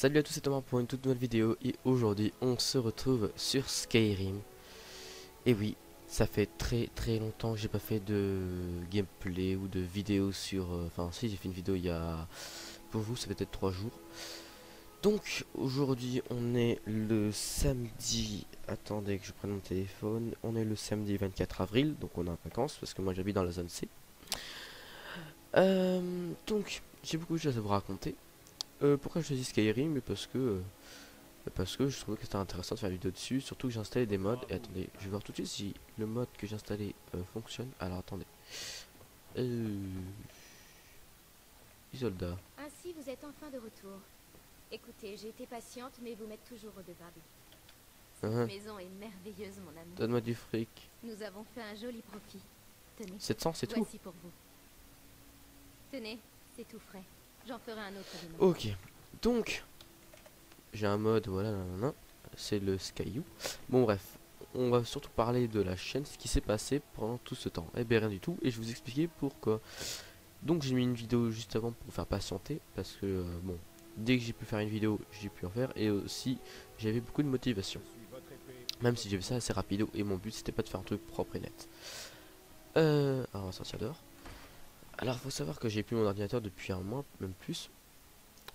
Salut à tous, c'est Thomas pour une toute nouvelle vidéo et aujourd'hui on se retrouve sur Skyrim. Et oui, ça fait très longtemps que j'ai pas fait de gameplay ou de vidéo sur... Enfin si, j'ai fait une vidéo il y a... Pour vous ça fait peut-être 3 jours. Donc aujourd'hui on est le samedi... Attendez que je prenne mon téléphone. On est le samedi 24 avril, donc on est en vacances parce que moi j'habite dans la zone C. Donc j'ai beaucoup de choses à vous raconter. Pourquoi je choisis Skyrim? Parce que je trouvais que c'était intéressant de faire une vidéo dessus, surtout que j'ai installé des mods. Et attendez, je vais voir tout de suite si le mode que j'ai installé fonctionne. Alors attendez. Isolda. Ainsi, vous êtes enfin de retour. Écoutez, j'ai été patiente, mais vous m'êtes toujours redevable. Cette maison est merveilleuse, mon amour. Donne-moi du fric. Nous avons fait un joli profit. Tenez, 700, c'est tout. voici pour vous. Tenez, c'est tout frais. J'en ferai un autre demain. Ok, donc j'ai un mode, voilà, nanana, c'est le Skyu. Bon bref, on va surtout parler de la chaîne, ce qui s'est passé pendant tout ce temps. Eh bien rien du tout, et je vais vous expliquer pourquoi. Donc j'ai mis une vidéo juste avant pour vous faire patienter, parce que bon, dès que j'ai pu faire une vidéo, j'ai pu en faire, et aussi j'avais beaucoup de motivation. Même si j'ai fait ça assez rapido, et mon but c'était pas de faire un truc propre et net. Alors on va sortir dehors. Alors faut savoir que j'ai plus mon ordinateur depuis un mois, même plus.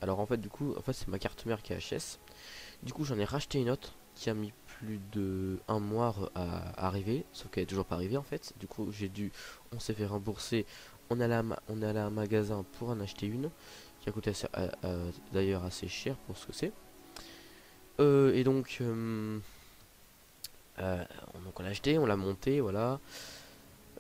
Alors en fait du coup, c'est ma carte mère qui est HS. Du coup j'en ai racheté une autre qui a mis plus de un mois à arriver, sauf qu'elle est toujours pas arrivée en fait. Du coup on s'est fait rembourser. On est allé à un magasin pour en acheter une qui a coûté d'ailleurs assez cher pour ce que c'est. Et donc on l'a acheté, on l'a monté, voilà.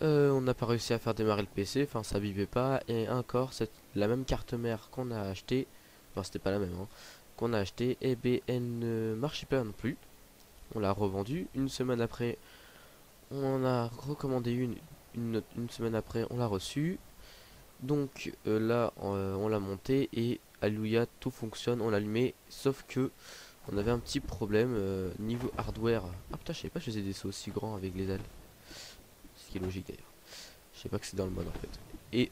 On n'a pas réussi à faire démarrer le PC, enfin ça vivait pas. Et encore, c'est la même carte mère qu'on a acheté, enfin c'était pas la même, hein, qu'on a acheté, et bien elle ne marchait pas non plus. On l'a revendue. Une semaine après, on en a recommandé une semaine après, on l'a reçue. Donc là, on l'a montée et alléluia, tout fonctionne, on l'a allumé, sauf que on avait un petit problème niveau hardware. Ah putain, je savais pas que je faisais des sauts aussi grands avec les ailes. Ce qui est logique d'ailleurs. Je sais pas que c'est dans le mode en fait. Et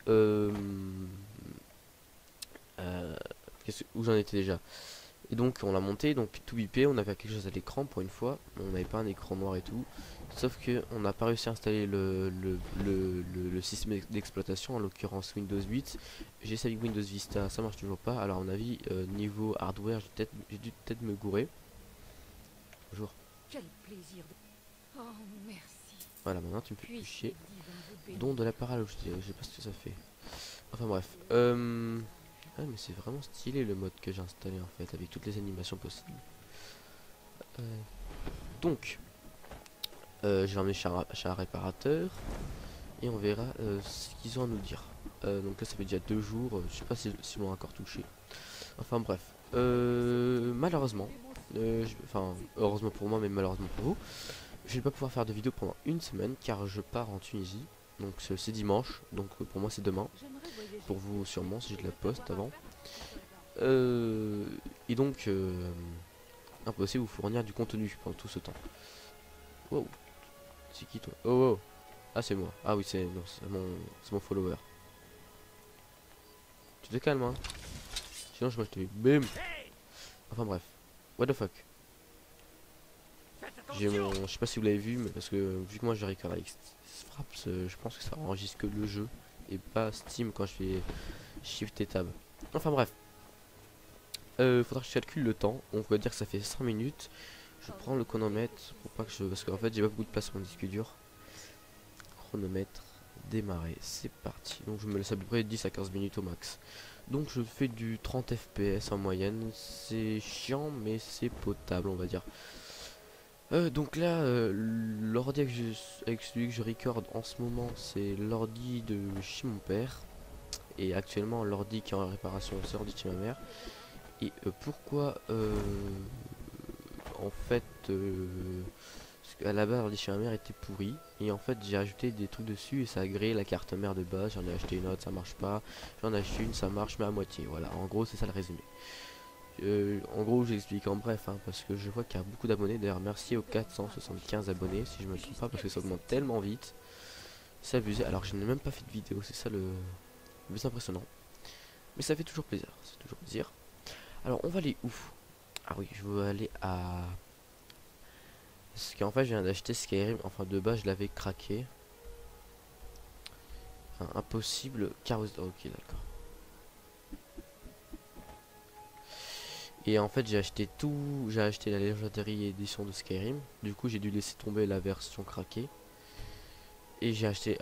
où j'en étais déjà. Et donc on l'a monté, donc tout bipé, on avait quelque chose à l'écran pour une fois. On n'avait pas un écran noir et tout. Sauf que on n'a pas réussi à installer le système d'exploitation, en l'occurrence Windows 8. J'ai essayé avec Windows Vista, ça marche toujours pas. Alors à mon avis, niveau hardware, j'ai dû peut-être me gourer. Bonjour. Quel plaisir de... Oh, merci. Voilà, maintenant tu me fais plus chier. Don Don de la parole, je sais pas ce que ça fait. Enfin bref. Ah, mais c'est vraiment stylé le mode que j'ai installé en fait, avec toutes les animations possibles. Donc, je vais emmener chez un réparateur et on verra ce qu'ils ont à nous dire. Donc là, ça fait déjà 2 jours, je sais pas si l'on a encore touché. Enfin bref, malheureusement, enfin heureusement pour moi, mais malheureusement pour vous, je vais pas pouvoir faire de vidéo pendant une semaine car je pars en Tunisie. Donc c'est dimanche, donc pour moi c'est demain. Pour vous sûrement si je la poste avant. Et donc impossible de vous fournir du contenu pendant tout ce temps. Wow. C'est qui toi? Oh, oh. Ah c'est moi. Ah oui c'est mon follower. Tu te calmes hein. Sinon je te bim. Enfin bref. What the fuck. J'ai mon... Je sais pas si vous l'avez vu mais parce que vu que moi je record avec Fraps, je pense que ça enregistre que le jeu et pas Steam quand je fais Shift et Tab. Enfin bref. Faudra que je calcule le temps. On va dire que ça fait 100 minutes. Je prends le chronomètre pour pas que je... Parce qu'en fait j'ai pas beaucoup de place sur mon disque dur. Chronomètre, démarrer, c'est parti. Donc je me laisse à peu près 10 à 15 minutes au max. Donc je fais du 30 fps en moyenne. C'est chiant mais c'est potable on va dire. Donc là, l'ordi avec celui que je record en ce moment, c'est l'ordi de chez mon père. Et actuellement, l'ordi qui est en réparation, c'est l'ordi de chez ma mère. Et pourquoi en fait, parce qu'à la base, l'ordi chez ma mère était pourri. Et en fait, j'ai ajouté des trucs dessus et ça a grillé la carte mère de base. J'en ai acheté une autre, ça marche pas. J'en ai acheté une, ça marche, mais à moitié. Voilà, en gros, c'est ça le résumé. En gros j'explique en bref parce que je vois qu'il y a beaucoup d'abonnés. D'ailleurs merci aux 475 abonnés si je me trompe pas parce que ça augmente tellement vite. C'est abusé alors que je n'ai même pas fait de vidéo. C'est ça le plus impressionnant. Mais ça fait toujours plaisir. C'est toujours plaisir. Alors on va aller où? Ah oui, je veux aller à... Parce qu'en fait je viens d'acheter Skyrim, enfin de base je l'avais craqué. Enfin, impossible, carrosse... Ok, d'accord. Et en fait j'ai acheté tout, j'ai acheté la Legendary édition de Skyrim. Du coup j'ai dû laisser tomber la version craquée. Et j'ai acheté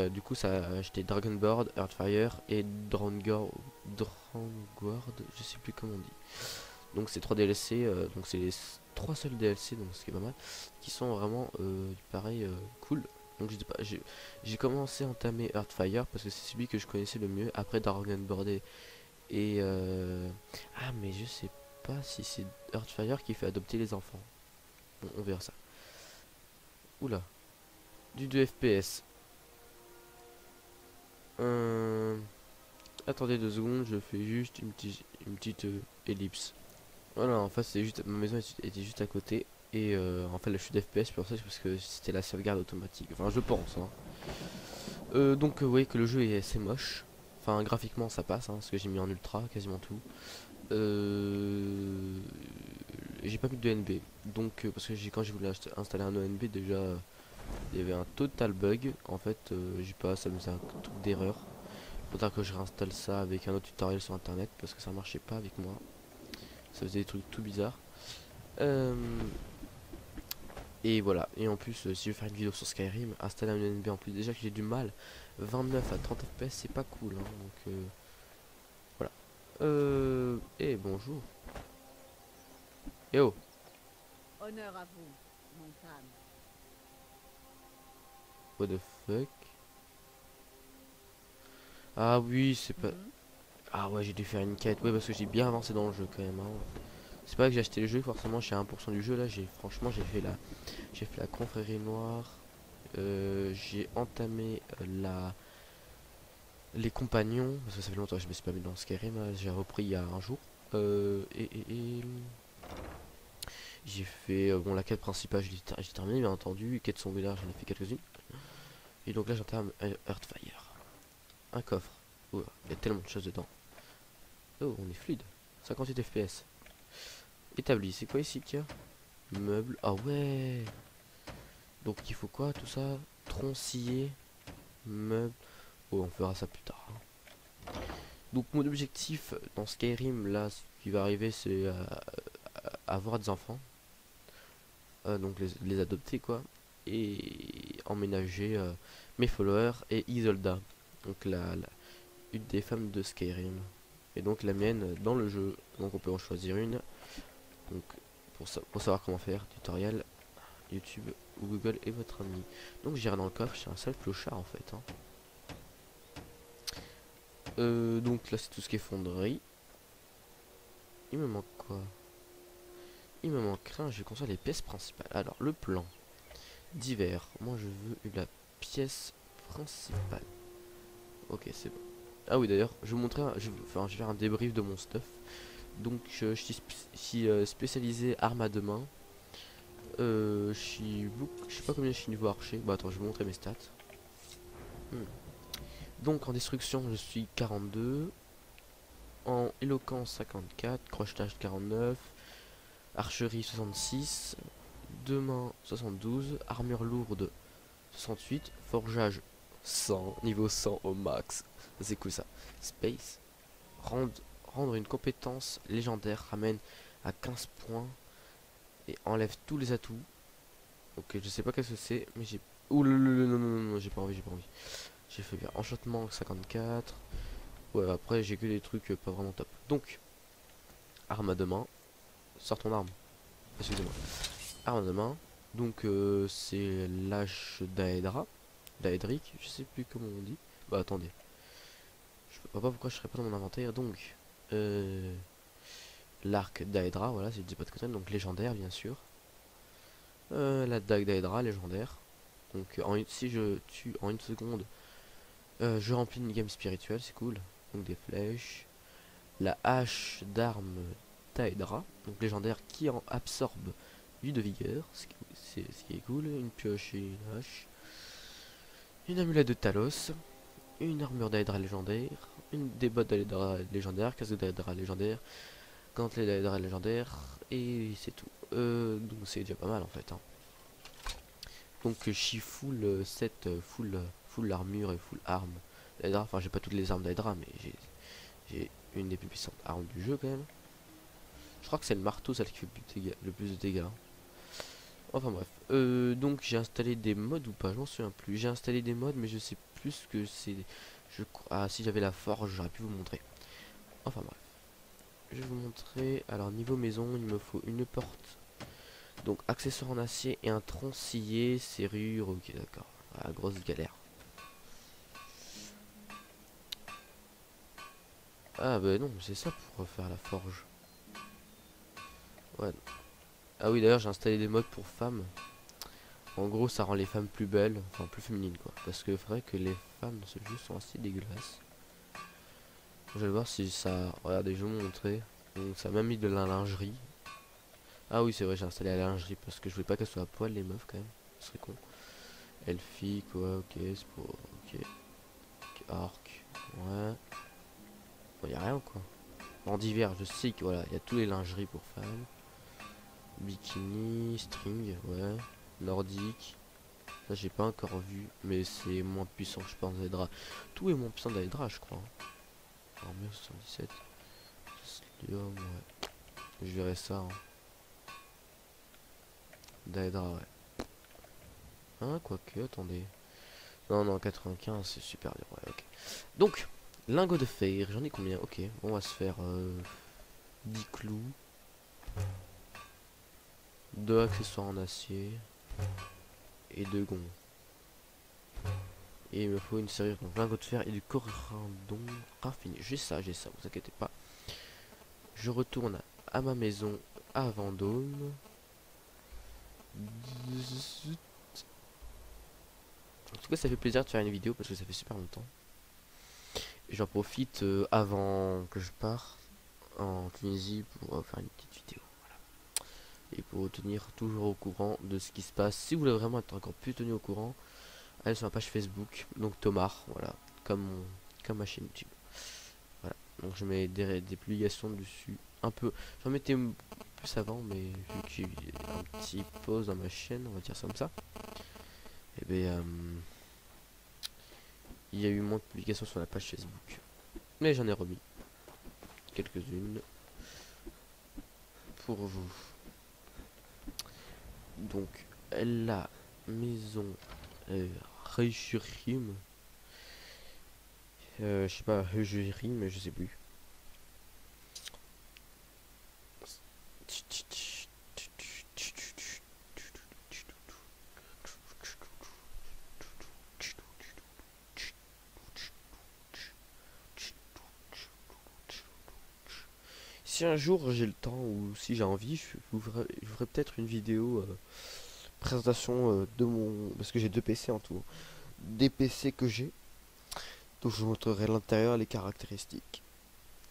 du coup ça a acheté Dragonboard, Earthfire et Drangord, je sais plus comment on dit. Donc c'est 3 DLC, donc c'est les 3 seuls DLC, donc ce qui est pas mal, qui sont vraiment pareil cool. Donc j'ai commencé à entamer Earthfire parce que c'est celui que je connaissais le mieux. Après Dragonboard ah mais je sais pas si c'est Earthfire qui fait adopter les enfants. Bon, on verra ça. Oula, du 2 FPS. Attendez 2 secondes, je fais juste une petite ellipse. Voilà, en fait, c'est juste ma maison était juste à côté et en fait, là, je suis d'FPS pour ça, c'est parce que c'était la sauvegarde automatique. Enfin, je pense. Hein. Donc, vous voyez que le jeu est assez moche. Enfin, graphiquement, ça passe, hein, parce que j'ai mis en ultra quasiment tout. J'ai pas mis de NB, donc parce que quand j'ai voulu installer un ONB déjà, il y avait un total bug. En fait, j'ai pas, ça me faisait un truc d'erreur. Faudra que je réinstalle ça avec un autre tutoriel sur internet parce que ça marchait pas avec moi. Ça faisait des trucs tout bizarres. Euh, et voilà. Et en plus, si je veux faire une vidéo sur Skyrim, installer un UNB en plus, déjà que j'ai du mal. 29 à 30 FPS, c'est pas cool. Hein, donc voilà. Et bonjour. Eh oh. Honneur à vous, mon femme. What the fuck. Ah oui, c'est pas. Ah ouais, j'ai dû faire une quête. Ouais, parce que j'ai bien avancé dans le jeu quand même. Hein. C'est pas que j'ai acheté le jeu, forcément, je suis à 1% du jeu. Là, franchement, j'ai fait la confrérie noire. J'ai entamé les compagnons, parce que ça fait longtemps que je me suis pas mis dans Skyrim, j'ai repris il y a un jour. Et j'ai fait bon, la quête principale, j'ai terminé bien entendu. Quête secondaire, j'en ai fait quelques-unes. Et donc là, j'entame Earthfire. Un coffre. Oh, il y a tellement de choses dedans. Oh, on est fluide. 58 FPS. Établi, c'est quoi ici qu'il y a? Meubles. Ah ouais. Donc il faut quoi tout ça? Tronc scié. Meubles. Oh, on fera ça plus tard. Hein. Donc mon objectif dans Skyrim, là, ce qui va arriver, c'est avoir des enfants. Donc les adopter, quoi. Et emménager mes followers et Isolda. Donc une des femmes de Skyrim. Et donc la mienne dans le jeu. Donc on peut en choisir une. Donc pour savoir comment faire, tutoriel, YouTube ou Google est votre ami. Donc j'irai dans le coffre, c'est un seul clochard en fait. Hein. Donc là c'est tout ce qui est fonderie. Il me manque quoi? Il me manque rien, je vais construire les pièces principales. Alors le plan divers, moi je veux la pièce principale. Ok, c'est bon. Ah oui, d'ailleurs, je vais vous montrer, je vais faire un débrief de mon stuff. Donc je suis spécialisé arme à deux mains. Je sais pas combien je suis niveau archer. Bah attends, je vais vous montrer mes stats. Donc en destruction, je suis 42. En éloquence 54, crochetage 49, archerie 66, deux mains 72, armure lourde 68, forgeage 100, niveau 100 au max. C'est cool ça. Space, rendre une compétence légendaire ramène à 15 points et enlève tous les atouts. Ok, je sais pas qu'est-ce que c'est, mais j'ai... Ouh, non, j'ai pas envie, j'ai pas envie. J'ai fait bien. Enchantement 54. Ouais, après j'ai que des trucs pas vraiment top. Donc, arme à deux mains. Sors ton arme. Excusez-moi. Arme à deux mains. Donc, c'est l'âge d'Aedra. Daedric, je sais plus comment on dit. Bah, attendez. Je vois pas pourquoi je serais pas dans mon inventaire. Donc, l'arc d'Aedra, voilà, si je dis pas de conneries. Donc, légendaire, bien sûr. La dague d'Aedra, légendaire. Donc, si je tue en une seconde, je remplis une game spirituelle, c'est cool. Donc, des flèches. La hache d'arme d'Aedra, donc légendaire qui en absorbe 8 de vigueur, ce qui est cool. Une pioche et une hache. Une amulette de Talos. Une armure d'Aedra légendaire. Des bottes d'Aedra légendaire. Casque d'Aedra légendaire. gantelet d'Aedra légendaire. Et c'est tout. Donc c'est déjà pas mal en fait. Hein. Donc je suis full set, full armure et full arme d'Aedra. Enfin j'ai pas toutes les armes d'Aedra, mais j'ai une des plus puissantes armes du jeu quand même. Je crois que c'est le marteau celle qui fait le plus de dégâts. Hein. Enfin bref. Donc j'ai installé des mods ou pas, je m'en souviens plus. J'ai installé des mods mais je sais plus ce que c'est. Ah si j'avais la forge j'aurais pu vous montrer. Enfin bref. Je vais vous montrer. Alors niveau maison il me faut une porte. Donc accessoires en acier et un tronc scié, serrure, ok d'accord. Ah, grosse galère. Ah bah non, c'est ça pour refaire la forge. Ouais. Ah oui d'ailleurs j'ai installé des mods pour femmes. En gros ça rend les femmes plus belles, enfin plus féminines quoi. Parce que c'est vrai que les femmes dans ce jeu sont assez dégueulasses. Je vais voir si ça... Regardez je vais vous montrer. Donc ça m'a mis de la lingerie. Ah oui c'est vrai j'ai installé la lingerie parce que je voulais pas qu'elles soient à poil les meufs quand même. Ce serait con. Elfie quoi, ok c'est pour... Ok. Arc. Ouais. Bon, y a rien quoi. En divers, je sais que voilà, il y a tous les lingeries pour femmes. Bikini, string, ouais. Nordique. Ça j'ai pas encore vu, mais c'est moins puissant je pense d'Aedra. Tout est moins puissant d'Aedra je crois. Armure 77. Slium, ouais. Je verrai ça. Hein. D'Aedra, ouais. Hein, quoique, attendez. Non, non, 95 c'est super dur, ouais, ok. Donc, lingot de fer, j'en ai combien? Ok, on va se faire 10 clous. 2 accessoires en acier. Et 2 gonds. Et il me faut une serrure, donc lingot de fer et du corindon raffiné. J'ai ça, vous inquiétez pas. Je retourne à ma maison à Vendôme. En tout cas, ça fait plaisir de faire une vidéo parce que ça fait super longtemps. Et j'en profite avant que je parte en Tunisie pour faire une petite vidéo. Voilà. Et pour vous tenir toujours au courant de ce qui se passe. Si vous voulez vraiment être encore plus tenu au courant, allez sur ma page Facebook, donc Tomar, voilà, comme ma chaîne YouTube. Voilà, donc je mets des publications dessus. Un peu, j'en mettais plus avant, mais vu que j'ai eu un petit pause dans ma chaîne, on va dire ça comme ça. Et bien, il y a eu moins de publications sur la page Facebook. Mais j'en ai remis quelques-unes pour vous. Donc, la maison Rejurim. Je sais pas, Rejurim, je sais plus. Si un jour j'ai le temps ou si j'ai envie, je vous ferai peut-être une vidéo présentation de mon... Parce que j'ai 2 PC en tout. Des PC que j'ai. Donc je vous montrerai l'intérieur, les caractéristiques.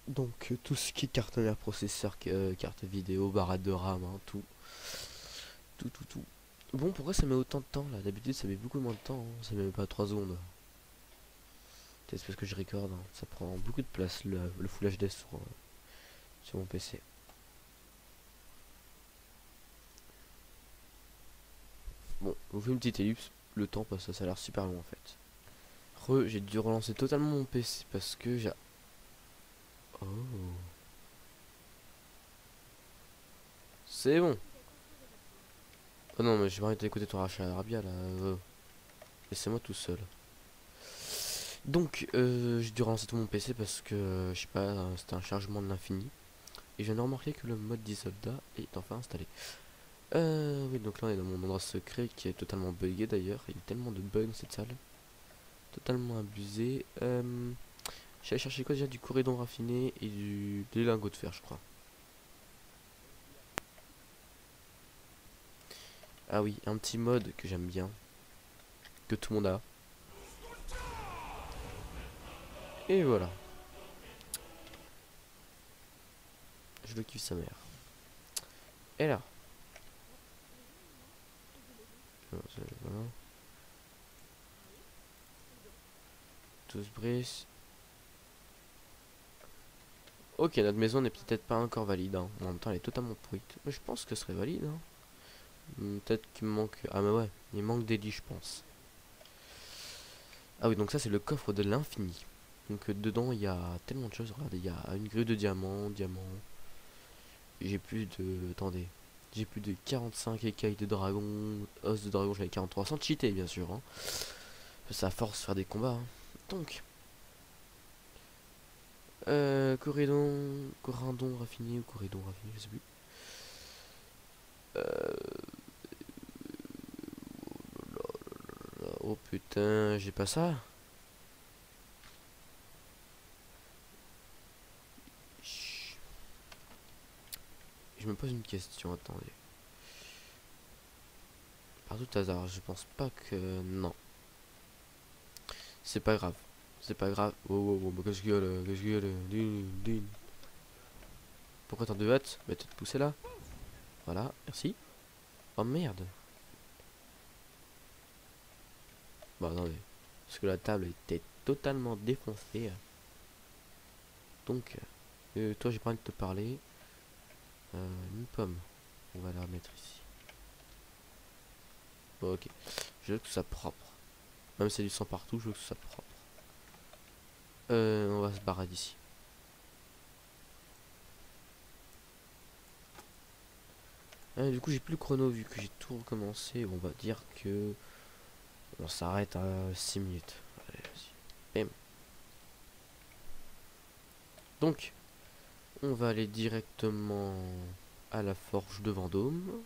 Donc tout ce qui est carte mère, processeur, carte vidéo, barrette de RAM, hein, tout. Tout. Bon, pourquoi ça met autant de temps là? D'habitude ça met beaucoup moins de temps, hein. Ça met pas 3 secondes. Peut-être parce que je recorde, hein. Ça prend beaucoup de place le Full HD sur mon PC. Bon, je vous fais une petite ellipse, le temps parce que ça a l'air super long en fait. J'ai dû relancer totalement mon PC parce que j'ai... Oh. C'est bon. Oh non mais j'ai pas envie d'écouter ton rachat Arabia là. Laissez-moi tout seul. Donc j'ai dû relancer tout mon PC parce que je sais pas, c'était un chargement de l'infini. Et je viens de remarquer que le mode 10 soldats est enfin installé. Oui donc là on est dans mon endroit secret qui est totalement buggé d'ailleurs. Il y a tellement de bugs dans cette salle. Totalement abusé. J'allais chercher quoi déjà? Du corridon raffiné et des lingots de fer je crois. Ah oui, un petit mode que j'aime bien. Que tout le monde a. Et voilà. Je le kiffe sa mère. Et là. Voilà. 12 brises. Ok, notre maison n'est peut-être pas encore valide, hein. En même temps elle est totalement pourrite. Mais je pense que ce serait valide, hein. Peut-être qu'il me manque... Ah mais ouais, il manque des lits je pense. Ah oui, donc ça c'est le coffre de l'infini. Donc dedans il y a tellement de choses, regardez, il y a une grue de diamants. J'ai plus de... Attendez. J'ai plus de 45 écailles de dragon, os de dragon, j'avais 43, sans cheater bien sûr, hein. Ça force faire des combats, hein. Donc... Corindon raffiné ou corridon raffiné, je sais plus. Oh putain, j'ai pas ça. Chut. Je me pose une question, attendez. Par tout hasard, je pense pas que... Non. C'est pas grave. C'est pas grave. Oh, oh, oh, qu'est-ce qu'il y a là? Qu'est-ce qu'il y a là? Pourquoi t'en deux hâte? Bah, tu te pousser là. Voilà, merci. Oh merde. Bon, attendez. Parce que la table était totalement défoncée. Donc, toi, j'ai pas envie de te parler. Une pomme. On va la mettre ici. Bon, ok. Je veux que ça propre. Même si c'est du sang partout, je veux que ça propre. On va se barrer d'ici. Du coup, j'ai plus le chrono vu que j'ai tout recommencé. On va dire que on s'arrête à 6 minutes. Allez, vas-y. Bam. Donc, on va aller directement à la forge de Vendôme.